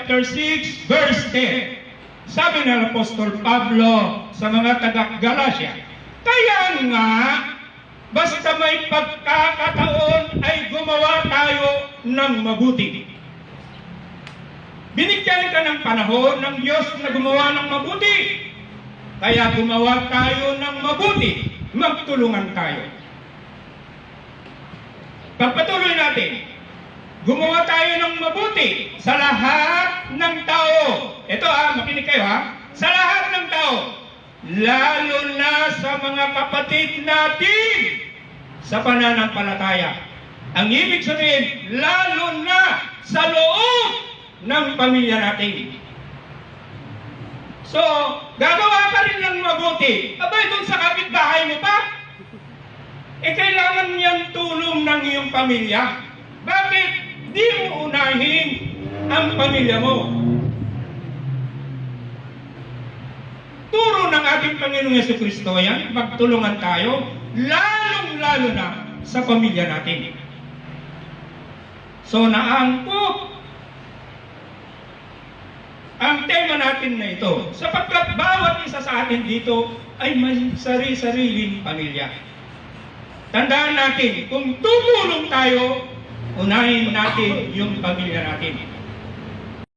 chapter 6, verse 10. Sabi ng Apostol Pablo sa mga taga-Galacia, kaya nga, basta may pagkakataon ay gumawa tayo ng mabuti. Binigyan ka ng panahon ng Diyos na gumawa ng mabuti. Kaya gumawa tayo ng mabuti, magtulungan tayo. Pagpatuloy natin, gumawa tayo ng mabuti sa lahat ng tao. Ito makinig kayo sa lahat ng tao. Lalo na sa mga kapatid natin sa pananampalataya. Ang ibig sabihin, lalo na sa loob ng pamilya natin. So, gagawa ka rin ng mabuti. Abay, doon sa kapitbahay mo pa, kailangan niyang tulong ng iyong pamilya. Bakit di mo unahin ang pamilya mo? Turo ng ating Panginoong Jesucristo yan, magtulungan tayo, lalong-lalo na sa pamilya natin. So, naangkop ang tema natin na ito, sapagkat bawat isa sa atin dito ay may sari-sariling pamilya. Tandaan natin, kung tumulong tayo, unahin natin yung pamilya natin.